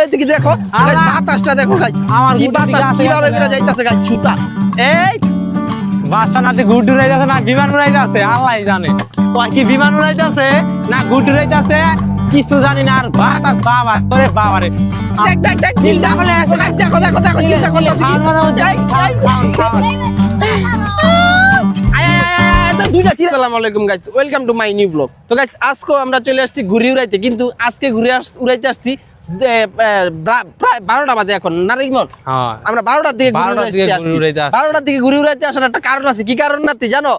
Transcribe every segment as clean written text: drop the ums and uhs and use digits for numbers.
এদিকে দেখো গাইস বাতাসটা দেখো গাইস আমার কি বাতাস কিভাবে করে যাইতাছে গাইস সুতা এই বাসা নাতে গুড উড়াইতাছে না বিমান উড়াইতাছে আল্লাহই জানে তুই কি বিমান উড়াইতাছে না গুড উড়াইতাছে কিছু জানি না আর বাতাস বাবা ওরে বাবা রে দেখ দেখ দেখ চিন্তা করে আসো গাইস দেখো দেখো দেখো চিন্তা করে যাই দুইটা চিন্তা। আসসালামু আলাইকুম guys, welcome to my new blog. তো গাইস আজকে আমরা চলে আসছি ঘুরি উড়াইতে, কিন্তু আজকে উড়াইতে আসছি প্রায় 12টা বাজে এখন না রে ইমন? আমরা 12টার দিকে ঘুরি উড়াইতে আসার একটা কারণ আছে। কি কারণ না তুই জানো?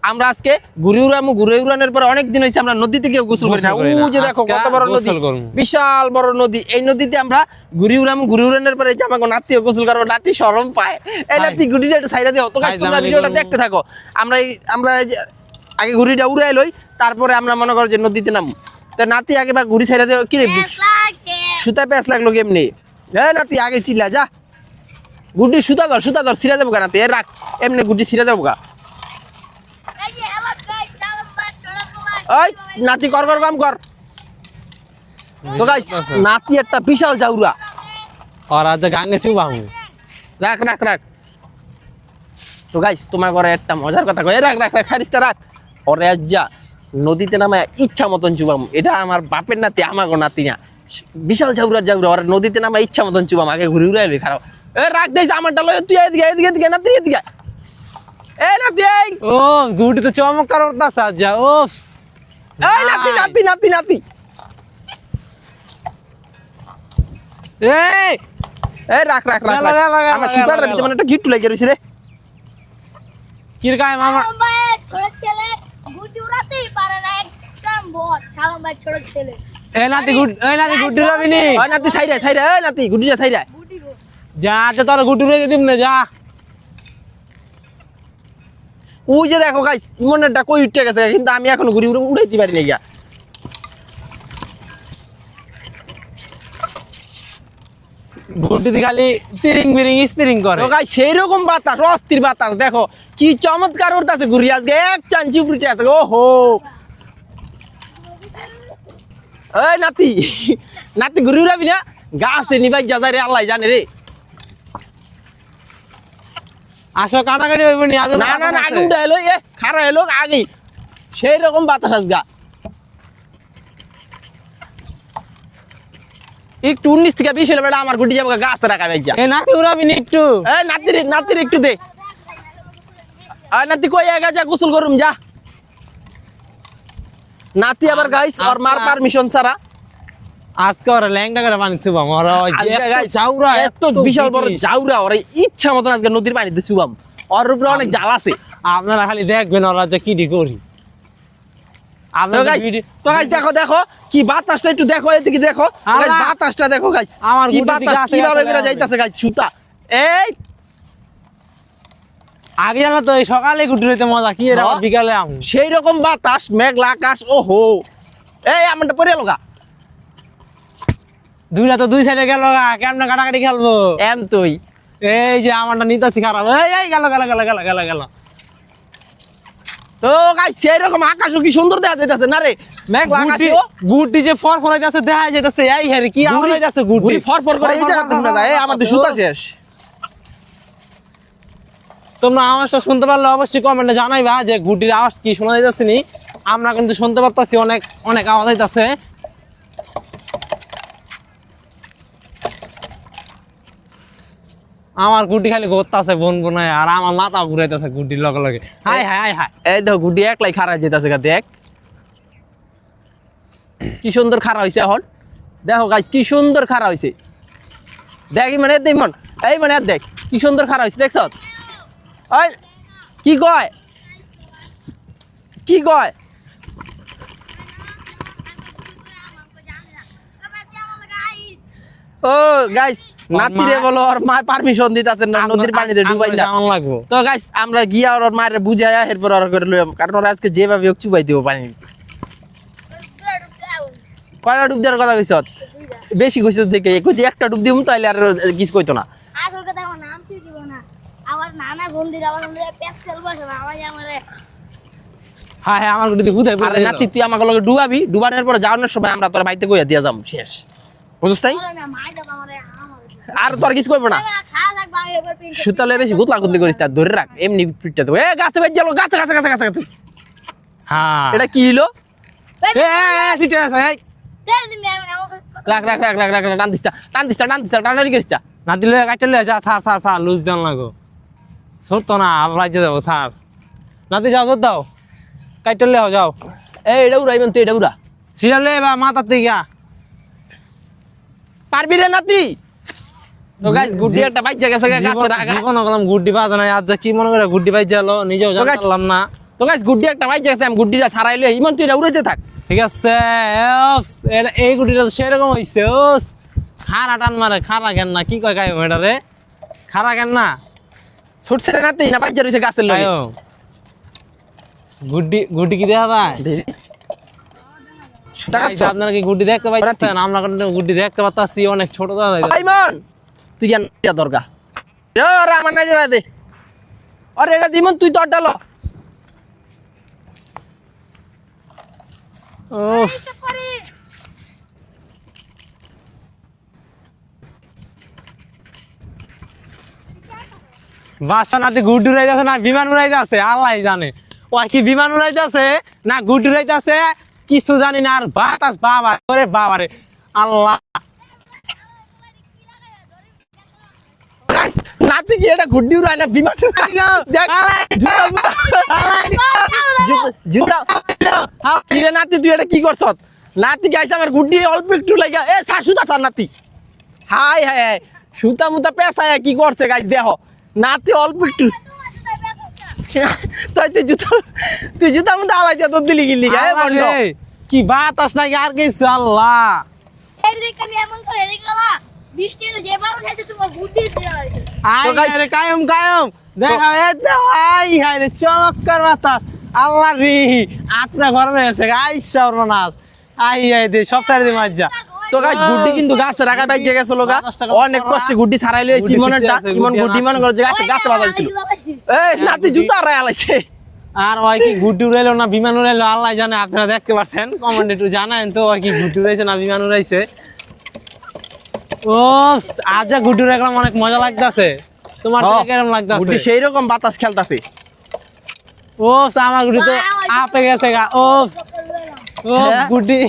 আমরা আজকে ঘুরি উড়ানোর পরে অনেক দিন হয়েছে আমরা নদীতে গিয়ে গোসল করি না। ও যে দেখো কত বড় নদী, বিশাল বড় নদী। এই নদীতে আমরা ঘুরি উড়ানোর পরে যে আমাকে নাতিও গোসল করবো, নাতি শরম পায়। এই নাতি ঘুরিটা একটু সাইডে দিও। তো গাইস তোমরা ভিডিওটা দেখতে থাকো। আমরা আগে ঘুরিটা উড়াই লই, তারপরে আমরা মনে করো যে নদীতে নামবো। তো নাতি আগে বা ঘুরি সাইডে দিও। কি রে সুতা প্যাঁচ লাগলো কেমনি? হ্যাঁ নাতি আগে চিল্লা যা, গুটি সুতা ধর ছিঁড়া দেবো গা নাতি। রাখ এমনি গুটি ছিঁড়া দেবো গা। ওই নাতি কর কাম কর। তো গাইস নাতি একটা বিশাল জাউরা আর আজ গাঙ্গে চুবামু। রাখ রাখ রাখ। তো গাইস তোমার ঘরে একটা মজার কথা কই, রাখ রাখ রাখ সারিস্তা রাখ। ওরে যা নদীতে নামায় ইচ্ছা মতন চুবাম। এটা আমার বাপের নাতি, আমাগো নাতি না। বিশাল জাউরা ওর নদীতে নামায় ইচ্ছা মতন চুবাম। আগে ঘুরে উড়াইবি খারাপ। এ রাখ দেখ আমারটা লয়, তুই এদিকে এদিকে এদিকে নাতি এদিকে। এ নাতি এই ও গুটি তো চমৎকার উড়তাছে আজ যা। ওফস এই নাতি নাতি নাতি নাতি এই এই রাখ রাখ রাখ। আমার সুতাটার ভিতরে মানে একটা গিট্টু লাগিয়ে রইছে রে। কি রে কাই মামা ছোট ছেলে গুটি উড়াতেই পারে না, একদম বট সালাম ভাই ছোট ছেলে। এই নাতি গুটি উড়াবি নি? ওই নাতি ছাইরা এই নাতি গুটিটা ছাইরা গুটি গো যা তে তোর গুটি উড়াই দিম না যা। ওই যে দেখো গাইস ইমনেরটা কই উঠে গেছে, কিন্তু আমি এখন ঘুরি উড়াইতে পারি না গিয়া। গুটি খালি তিরিং বিরিং স্পিরিং করে। তো গাইস সেই রকম বাতাস, অস্থির বাতাস। দেখো কি চমৎকার উড়তাছে ঘুরি আজকে, এক চাঞ্চি উপরে আছে। ওহো এই নাতি নাতি ঘুরি উড়াবি না? গাছে নিবাই যা যায় রে, আল্লাহ জানে রে। আসো কাটাকাটি হইব নি? না না না আগে উঠে এলো, এ খারা এলো আগে। সেই রকম বাতাস আজগা। একটু 19 থেকে 20 হলে বেটা আমার গুটি যাবো গাছে রাখা ভাই যা। এ নাতি উড়াবি নি একটু? এ নাতির একটু দে। আর নাতি কই একা যা গোসল করুম যা। নাতি আবার গাইস আর মার পারমিশন ছাড়া আজকে ওরা ল্যাংটা করে পানি চুবাম। ওরা ওই যে চাউরা এত বিশাল বড় জাউরা, ওরা ইচ্ছা মতন আজকে নদীর পানিতে চুবাম। ওর উপরে অনেক জাল আছে। আপনারা খালি দেখবেন ওরা যে কি করি। তো গাইস দেখো দেখো কি বাতাসটা একটু দেখো, এদিকে দেখো গাইস বাতাসটা দেখো গাইস আমার কি বাতাস কিভাবে করে যাইতাছে গাইস সুতা। এই আগে জানো তো এই সকালে গুটি হইতে মজা কি এর আবার বিকালে আম সেই রকম বাতাস, মেঘলা আকাশ। ওহো এই আমারটা পড়ে এলো গা। দুইটা তো দুই সাইডে গেল গা, কেমনে কাটাকাটি খেলবো? এম তুই এই যে আমারটা নিতাছি খারাপ। এই গেল গেল গেল গেল গেল গেল। তো গাইস সেই রকম আকাশও কি সুন্দর দেখা যাইতাছে না রে, মেঘলা আকাশ। গুটি যে ফরফরাইতাছে দেখা যাইতাছে। এই হেরে কি আওড়াইতাছে গুটি ফরফর করে এই জায়গাতে না যায়। এই আমাদের সুতা শেষ। তোমরা আওয়াজটা শুনতে পারলে অবশ্যই কমেন্টে জানাইবা যে গুটির আওয়াজ কি শোনা যাইতাছে নি। আমরা কিন্তু শুনতে পারতাছি অনেক অনেক আওয়াজ হইতাছে। আমার গুটি খালি ঘুরতাছে বন বনায়, আর আমার মাথা ঘুরাইতেছে গুটির লগে লগে। High high high high. এই দেখো গুটি একলাই খাড়া যেতেছে গা। দেখ কি সুন্দর খাড়া হইছে এখন। দেখো গাইস কি সুন্দর খাড়া হইছে। দেখ মানে দেখ মন এই মানে দেখ কি সুন্দর খাড়া হইছে। দেখছ ওই কি কয় কি কয়? ও গাইস নাতিরে বলো আর মা পারমিশন দিতাছেন না নদীর পানিতে ডুবাই না লাগবো। তো গাইস আমরা গিয়া ওর মায়ের বুঝাইয়া এরপর আর করে লইম, কারণ ওরা আজকে যেভাবে হোক চুবাই দিব পানি। কয়টা ডুব দেওয়ার কথা কইছ? বেশি কইছস দেখে কইছি একটা ডুব দিমু তাইলে আর কিছু কইতো না। আসল কথা আমার নাম কি দিব না, আবার নানা বন্দি আবার পেস খেলবো না আমারে। হ্যাঁ হ্যাঁ আমার গুটি হুদাই আরে নাতি তুই আমাকে লগে ডুবাবি, ডুবানোর পরে যাওয়ানোর সময় আমরা তোর বাড়িতে কইয়া দিয়া যাম শেষ। বুঝছ তাই ওরে আমি মাই দাও আমারে আর তোর কিছু করবো না খাওয়া থাকবে আমি একবার পিন সুতালে বেশি গুতলা গুতলি করিস তার ধরে রাখ এমনি পিঠটা তো এ গাছে বাজ গেল গাছে গাছে গাছে গাছে গাছে। হ্যাঁ এটা কি হলো সিটে আছে এই দে দিমি আমাকে রাখ রাখ রাখ রাখ রাখ টান দিস্তা টান দিস্তা টান দিস্তা টানারি করিস না দিলে কাটতে লয়ে যা থার থার থার লুজ দেন লাগো সত্য না আবার রাজ্যে যাবো থার নাতি যাও তোর দাও কাটতে লয়ে যাও এই এটা উড়াইবেন তো এটা উড়া সিরালে বা মাথার দিকে পারবি রে নাতি তো গাইস গুড্ডি একটা বাইচা গেছে গাছে রাখা জীবন গেলাম গুড্ডি বাজে নাই আজ কি মনে করে গুড্ডি বাইজে এলো নিজেও জানতাম না তো গাইস গুড্ডি একটা বাইচা গেছে আমি গুড্ডিটা ছাড়াইলে ইমন তুই এটা উড়াইতে থাক ঠিক আছে এই গুটিটা সেরকম হয়েছে ওস খারা টান মারে খারা কেন না কি কয় কায়ম এটা রে খারা কেন না ছুটছে রে নাতি না বাইচা রইছে গাছের লগে কায়ম গুড্ডি গুড্ডি কি দেখা যায় সুতা কাটছ আপনারা কি গুড্ডি দেখতে পাইতেছেন আমরা কিন্তু গুড্ডি দেখতে পাচ্ছি অনেক ছোট দাদা ইমন তুই জান এটা দরকার রে আমার নাই রে দে আরে এটা দিমন তুই তো ডালো ওফ করে বাসা নাতে গুড্ডি উড়াইতেছে না বিমান উড়াইতেছে আল্লাহ জানে ও কি বিমান উড়াইতেছে না গুড্ডি উড়াইতেছে কিছু জানি না আর বাতাস বাবা ওরে বাবা রে আল্লাহ নাতি কি এটা গুড্ডি উড়াই না বিমান উড়াই না দেখ জুতা কি রে নাতি তুই এটা কি করছত নাতি গাইছে আমার গুড্ডি অল্প একটু লাগা এ শাশুতা সার নাতি হাই হাই হাই সুতা মুতা পেছায় কি করছে গাইস দেখো নাতি অল্প একটু তুই জুতা মুতা আলাই যা তোর দিলি গিলি গায়ে বন্ধ আল্লাহ রে, কি বাতাস নাকি আর কিছু আল্লাহ এই রে আমি এমন করে এদিকে গেলা বৃষ্টিতে যে বার উঠেছে তোমার বুদ্ধি দিয়ে আই তো guys, রে কায়ম কায়ম দেখা আই হাই রে চমৎকার বাতাস আল্লাহ রে আপনার ঘরে এসে আই সর্বনাশ আই আই দে সব সাইড দিয়ে মজা তো গাইস গুড্ডি কিন্তু গাছে রাখা বাইজে গেছে লোকা অনেক কষ্টে গুড্ডি ছাড়াই লইছি গুড্ডি মনেরটা ছিটতে আছে, ইমন গুড্ডি গুড্ডি মনে করে যে গাছে গাছে বাজাইছিল এই নাতি জুতা রায় আলাইছে আর ওই কি গুড্ডি উড়াইলো না বিমান উড়াইলো আল্লাহ জানে আপনারা দেখতে পাচ্ছেন কমেন্ট একটু জানান তো ওই কি গুড্ডি উড়াইছে না বিমান উড়াইছে ও আজ যা গুড্ডি উড়াইলাম অনেক মজা লাগতাছে তোমার থেকে কেমন লাগতাছে গুড্ডি সেই রকম বাতাস খেলতাছে ও আমার গুড্ডি তো আপে গেছে গা ও ও হ্যাঁ? গুড্ডি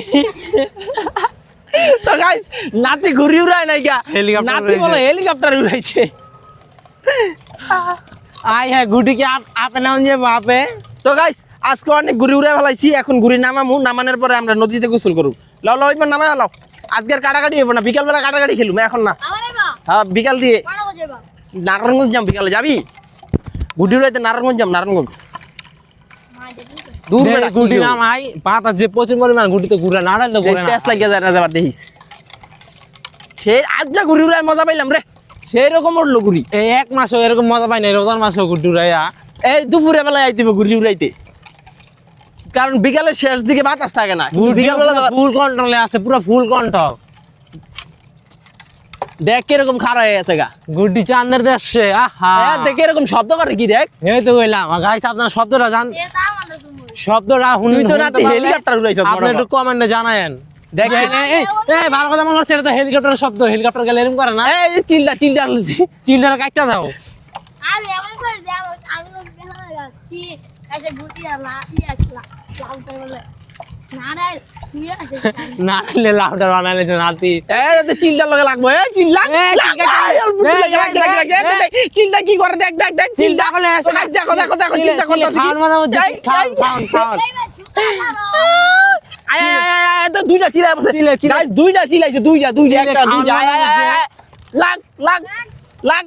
তো গাইস নাতি ঘুরি উড়ায় নাই গা হেলিকপ্টার নাতি বলে উড়াইছে। হেলিকপ্টার উড়াইছে আই হ্যাঁ গুড্ডি কি আপে নাম যে বাপে তো গাইস আজকে অনেক ঘুরি উড়াই ফেলাইছি এখন ঘুরি নামামু নামানোর পরে আমরা নদীতে গোসল করব লাও লাও এবার নামাই লাও আজকের কাটাকাটি হইব না বিকাল বেলা কাটাকাটি খেলুম এখন না আমারে বা হ্যাঁ বিকাল দিয়ে বড় বাজে বা নারায়ণগঞ্জ যাম বিকালে যাবি গুডি উড়াইতে নারায়ণগঞ্জ যাম নারায়ণগঞ্জ মা দেখি দূর দে, বেটা গুড্ডি নাম আই বাতাস যে প্রচুর পরিমাণ গুড্ডি তো ঘুরে নাড়াল তো ঘুরে না টেস্ট লাগিয়ে যায় না যাবার দেখিস সে আজ যা ঘুরি উড়াই মজা পাইলাম রে সেই রকম উঠলো ঘুরি এই এক মাসও এরকম মজা পাই না রোজার মাসও গুড্ডি উড়াইয়া এই দুপুরে বেলায় আইতে ঘুরি উড়াইতে কারণ বিকালের শেষ দিকে বাতাস থাকে না কিন্তু বিকাল বেলা ফুল কন্ট্রোলে আছে পুরো ফুল কন্ট্রোল দেখ কিরকম খারাপ হয়ে গেছে গা গুড্ডি চান্দের দেশে আহা দেখ এরকম শব্দ করে কি দেখ এই তো কইলাম গাইস আপনারা শব্দটা জান এটা আমরা তুমি শব্দটা শুনি তুই তো রাতে হেলিকপ্টার উড়াইছ আপনি একটু কমেন্টে জানায়েন দেখ এই ভালো কথা মনে হচ্ছে এটা তো হেলিকপ্টারের শব্দ হেলিকপ্টার গেলে এরকম করে না এই চিল্লা চিল্লা চিলটা কাটটা দাও আরে এমন করে দে আমি বেলা লাগা কি এসে গুটি আর লা লাউ করে বলে না রে তুই আছে না নিলে লাউডার বানাইলে যে নাতি এই চিল্লা লগে লাগবো এই চিল্লা চিল্লা কি করে দেখ দেখ দেখ চিল্লা করলে দেখো দেখো দেখো চিল্লা করতে খাওয়ান মানে খাওয়ান খাওয়ান এই মা ছুটা মারো আয় আয় আয় আয় তো দুইটা চিল্লা বসে গাইস দুইটা চিল্লাইছে দুইটা একটা দুইটা আয় আয় আয় লাগ লাগ লাগ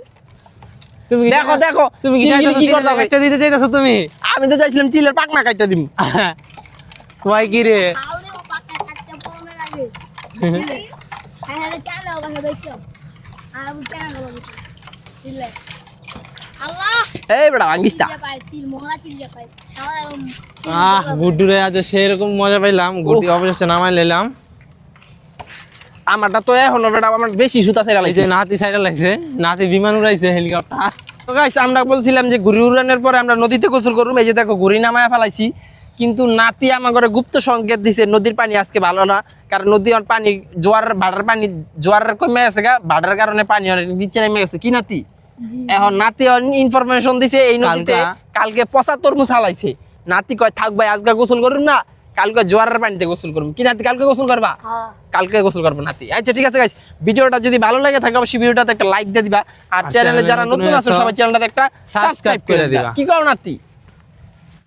তুমি দেখো দেখো তুমি কি চিল্লি কি করতে হবে একটা দিতে চাইতেছো তুমি আমি তো চাইছিলাম চিল্লার পাকনা কাটটা দিম কই কি রে আউলে পাকা কাটতে পড়নে লাগে হ্যাঁ হ্যাঁ চালো বাসা দেখছো আর বুঝানা গেল দিলে আল্লাহ এই বেটা ভাঙ্গিসটা চিল্লা পায় চিল মোহরা চিল্লা পায় গুড্ডুরে আজ সেরকম মজা পাইলাম গুড্ডি অবশেষে নামাই নিলাম আমারটা তো এখনো বেটা আমার বেশি সুতা ছেড়ে এই লাগছে যে নাতি সাইডে লাগছে নাতি বিমান উড়াইছে হেলিকপ্টার তো গাইস আমরা বলছিলাম যে ঘুরি উড়ানোর পরে আমরা নদীতে গোসল করব এই যে দেখো ঘুরি নামায়া ফেলাইছি কিন্তু নাতি আমার ঘরে গুপ্ত সংকেত দিছে নদীর পানি আজকে ভালো না, কারণ নদীর পানি ভাটার পানি জোয়ারের কমে গেছে গা, ভাটার কারণে পানি অনেক নিচে নেমে গেছে কি নাতি? এখন নাতি ইনফরমেশন দিছে এই নদীতে কালকে পচা তরমুজ হালাইছে। নাতি কয় থাক ভাই আজকে গোসল করুন না, কালকে জোয়ারের পানিতে গোসল করুন। কি নাতি কালকে গোসল করবা? কালকে গোসল করবো নাতি। আচ্ছা ঠিক আছে গাইস, ভিডিওটা যদি ভালো লাগে থাকে অবশ্যই ভিডিওটাতে একটা লাইক দিয়ে দিবা, আর চ্যানেলে যারা নতুন আছে সবাই চ্যানেলটাতে একটা সাবস্ক্রাইব করে দিবা। কি কও নাতি?